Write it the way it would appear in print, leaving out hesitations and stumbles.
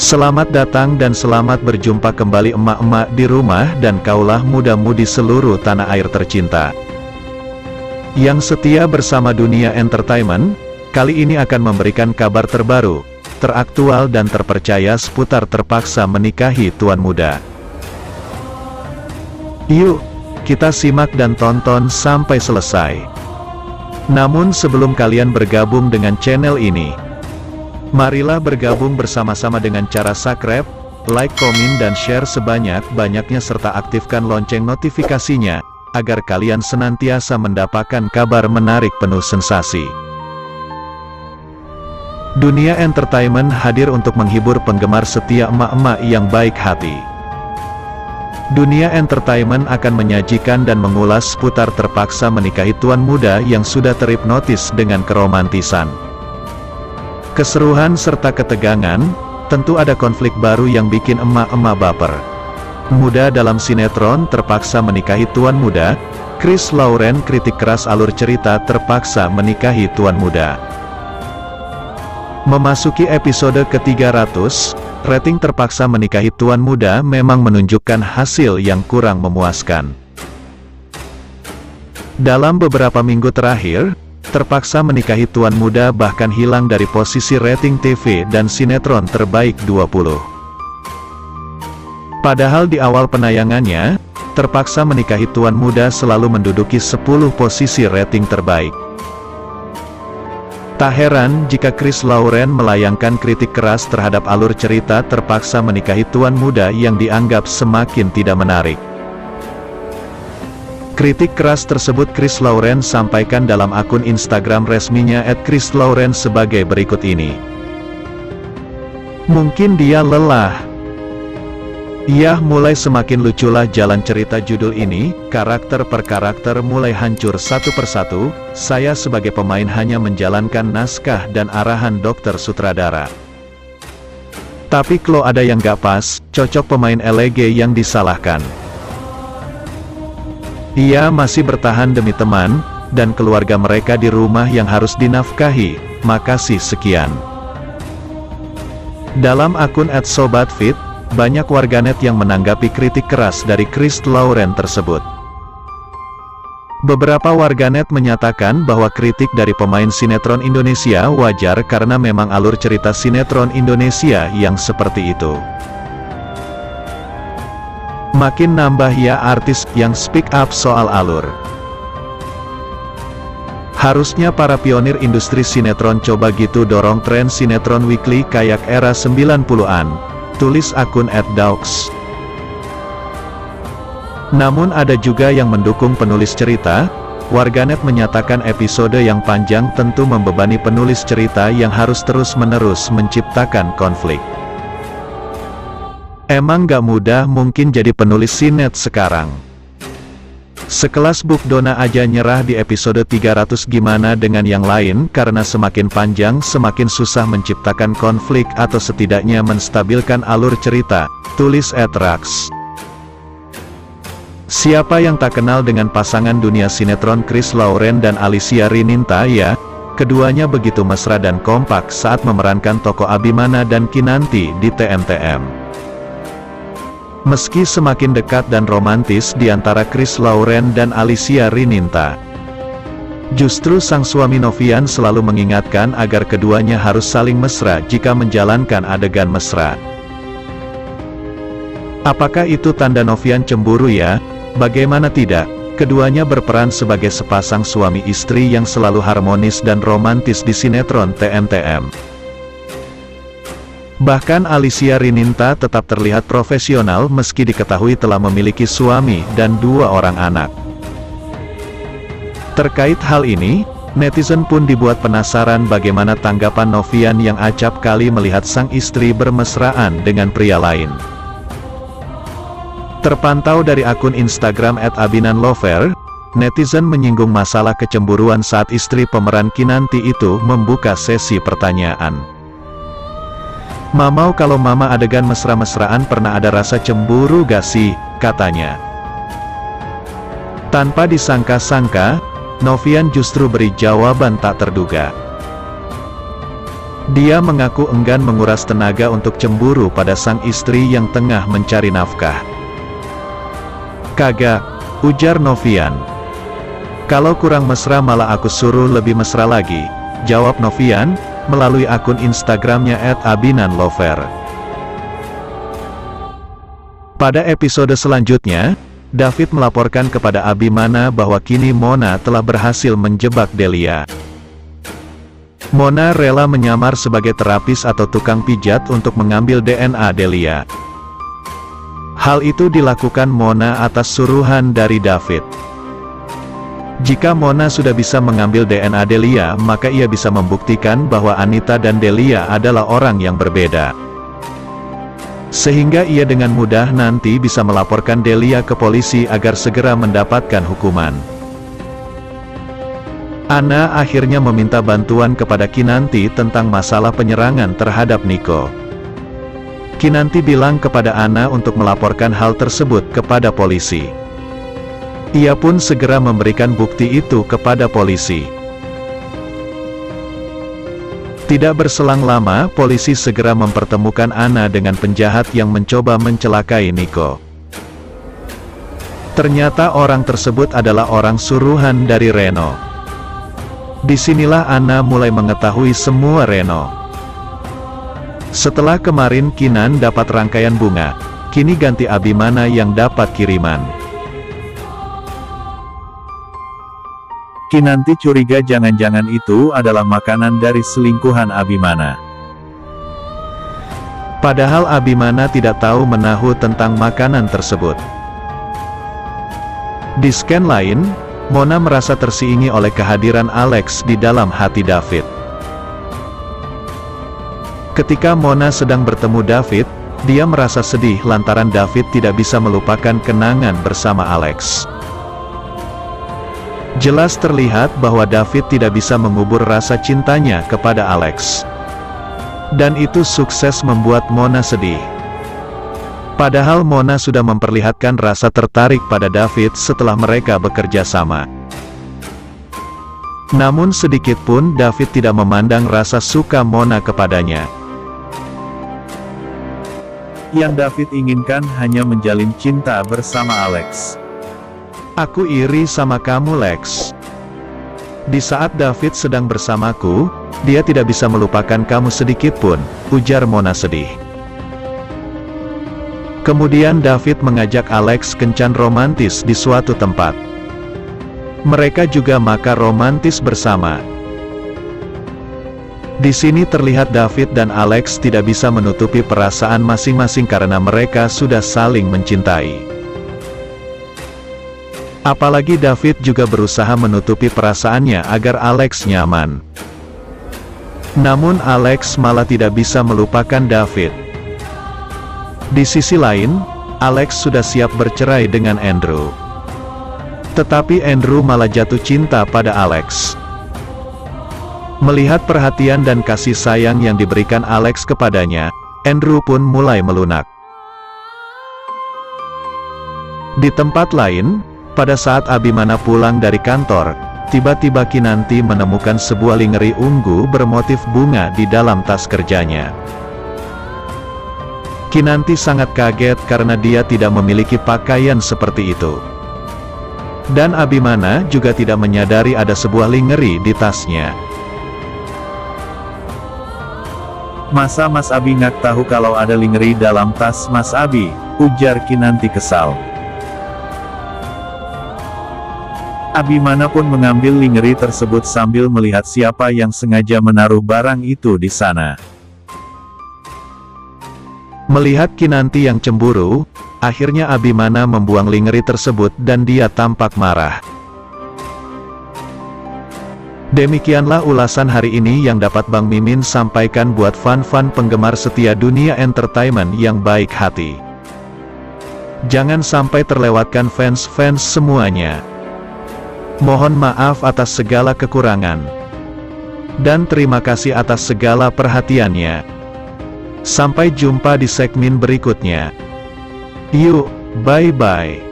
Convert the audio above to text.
Selamat datang dan selamat berjumpa kembali emak-emak di rumah dan kaulah muda-mudi seluruh tanah air tercinta yang setia bersama Dunia Entertainment. Kali ini akan memberikan kabar terbaru, teraktual dan terpercaya seputar terpaksa menikahi tuan muda. Yuk, kita simak dan tonton sampai selesai. Namun sebelum kalian bergabung dengan channel ini, marilah bergabung bersama-sama dengan cara subscribe, like, komen dan share sebanyak-banyaknya serta aktifkan lonceng notifikasinya, agar kalian senantiasa mendapatkan kabar menarik penuh sensasi. Dunia Entertainment hadir untuk menghibur penggemar setia emak-emak yang baik hati. Dunia Entertainment akan menyajikan dan mengulas seputar terpaksa menikahi tuan muda yang sudah terhipnotis dengan keromantisan, keseruan serta ketegangan. Tentu ada konflik baru yang bikin emak-emak baper. Muda dalam sinetron terpaksa menikahi tuan muda, Chris Lauren kritik keras alur cerita terpaksa menikahi tuan muda. Memasuki episode ke-300, rating terpaksa menikahi tuan muda memang menunjukkan hasil yang kurang memuaskan. Dalam beberapa minggu terakhir, terpaksa menikahi tuan muda bahkan hilang dari posisi rating TV dan sinetron terbaik 20. Padahal di awal penayangannya, terpaksa menikahi tuan muda selalu menduduki 10 posisi rating terbaik. Tak heran jika Chris Lauren melayangkan kritik keras terhadap alur cerita terpaksa menikahi tuan muda yang dianggap semakin tidak menarik. Kritik keras tersebut Chris Lauren sampaikan dalam akun Instagram resminya @chrislauren sebagai berikut ini. Mungkin dia lelah. Yah, mulai semakin luculah jalan cerita. Judul ini, karakter per karakter mulai hancur satu persatu. Saya sebagai pemain hanya menjalankan naskah dan arahan dokter sutradara. Tapi kalau ada yang gak pas, cocok pemain LG yang disalahkan. Ia masih bertahan demi teman dan keluarga mereka di rumah yang harus dinafkahi. Makasih sekian. Dalam akun @sobatfit, banyak warganet yang menanggapi kritik keras dari Chris Lauren tersebut. Beberapa warganet menyatakan bahwa kritik dari pemain sinetron Indonesia wajar karena memang alur cerita sinetron Indonesia yang seperti itu. Makin nambah ya artis yang speak up soal alur. Harusnya para pionir industri sinetron coba gitu dorong tren sinetron weekly kayak era 90-an. Tulis akun @aux. Namun ada juga yang mendukung penulis cerita. Warganet menyatakan episode yang panjang tentu membebani penulis cerita yang harus terus-menerus menciptakan konflik. Emang gak mudah mungkin jadi penulis sinet sekarang. Sekelas Buk Dona aja nyerah di episode 300, gimana dengan yang lain? Karena semakin panjang semakin susah menciptakan konflik atau setidaknya menstabilkan alur cerita, tulis @rax. Siapa yang tak kenal dengan pasangan dunia sinetron Chris Lauren dan Alicia Rininta ya? Keduanya begitu mesra dan kompak saat memerankan tokoh Abimana dan Kinanti di TMTM. Meski semakin dekat dan romantis di antara Chris Lauren dan Alicia Rininta, justru sang suami Novian selalu mengingatkan agar keduanya harus saling mesra jika menjalankan adegan mesra. Apakah itu tanda Novian cemburu ya? Bagaimana tidak, keduanya berperan sebagai sepasang suami istri yang selalu harmonis dan romantis di sinetron TMTM. Bahkan Alicia Rininta tetap terlihat profesional meski diketahui telah memiliki suami dan 2 orang anak. Terkait hal ini, netizen pun dibuat penasaran bagaimana tanggapan Novian yang acap kali melihat sang istri bermesraan dengan pria lain. Terpantau dari akun Instagram @abinanlover, netizen menyinggung masalah kecemburuan saat istri pemeran Kinanti itu membuka sesi pertanyaan. "Mamau, kalau mama adegan mesra-mesraan pernah ada rasa cemburu gak sih?" katanya. Tanpa disangka-sangka, Novian justru beri jawaban tak terduga. Dia mengaku enggan menguras tenaga untuk cemburu pada sang istri yang tengah mencari nafkah. "Kagak," ujar Novian. "Kalau kurang mesra malah aku suruh lebih mesra lagi," jawab Novian, melalui akun Instagramnya @abinanlover. Pada episode selanjutnya, David melaporkan kepada Abimana bahwa kini Mona telah berhasil menjebak Delia. Mona rela menyamar sebagai terapis atau tukang pijat untuk mengambil DNA Delia. Hal itu dilakukan Mona atas suruhan dari David. Jika Mona sudah bisa mengambil DNA Delia, maka ia bisa membuktikan bahwa Anita dan Delia adalah orang yang berbeda. Sehingga ia dengan mudah nanti bisa melaporkan Delia ke polisi agar segera mendapatkan hukuman. Ana akhirnya meminta bantuan kepada Kinanti tentang masalah penyerangan terhadap Niko. Kinanti bilang kepada Ana untuk melaporkan hal tersebut kepada polisi. Ia pun segera memberikan bukti itu kepada polisi. Tidak berselang lama, polisi segera mempertemukan Ana dengan penjahat yang mencoba mencelakai Niko. Ternyata orang tersebut adalah orang suruhan dari Reno. Disinilah Ana mulai mengetahui semua Reno. Setelah kemarin Kinan dapat rangkaian bunga, kini ganti Abimana yang dapat kiriman. Kinanti curiga jangan-jangan itu adalah makanan dari selingkuhan Abimana. Padahal Abimana tidak tahu menahu tentang makanan tersebut. Di scan lain, Mona merasa tersiingi oleh kehadiran Alex di dalam hati David. Ketika Mona sedang bertemu David, dia merasa sedih lantaran David tidak bisa melupakan kenangan bersama Alex. Jelas terlihat bahwa David tidak bisa mengubur rasa cintanya kepada Alex. Dan itu sukses membuat Mona sedih. Padahal Mona sudah memperlihatkan rasa tertarik pada David setelah mereka bekerja sama. Namun sedikit pun David tidak memandang rasa suka Mona kepadanya. Yang David inginkan hanya menjalin cinta bersama Alex. "Aku iri sama kamu, Lex. Di saat David sedang bersamaku, dia tidak bisa melupakan kamu sedikit pun," ujar Mona sedih. Kemudian David mengajak Alex kencan romantis di suatu tempat. Mereka juga makan romantis bersama. Di sini terlihat David dan Alex tidak bisa menutupi perasaan masing-masing karena mereka sudah saling mencintai. Apalagi David juga berusaha menutupi perasaannya agar Alex nyaman. Namun Alex malah tidak bisa melupakan David. Di sisi lain, Alex sudah siap bercerai dengan Andrew. Tetapi Andrew malah jatuh cinta pada Alex. Melihat perhatian dan kasih sayang yang diberikan Alex kepadanya, Andrew pun mulai melunak. Di tempat lain, pada saat Abimana pulang dari kantor, tiba-tiba Kinanti menemukan sebuah lingerie ungu bermotif bunga di dalam tas kerjanya. Kinanti sangat kaget karena dia tidak memiliki pakaian seperti itu. Dan Abimana juga tidak menyadari ada sebuah lingerie di tasnya. "Masa Mas Abi nggak tahu kalau ada lingerie dalam tas Mas Abi?" ujar Kinanti kesal. Abimana pun mengambil lingerie tersebut sambil melihat siapa yang sengaja menaruh barang itu di sana. Melihat Kinanti yang cemburu, akhirnya Abimana membuang lingerie tersebut dan dia tampak marah. Demikianlah ulasan hari ini yang dapat Bang Mimin sampaikan buat fan-fan penggemar setia dunia entertainment yang baik hati. Jangan sampai terlewatkan fans-fans semuanya. Mohon maaf atas segala kekurangan. Dan terima kasih atas segala perhatiannya. Sampai jumpa di segmen berikutnya. Yuk, bye-bye.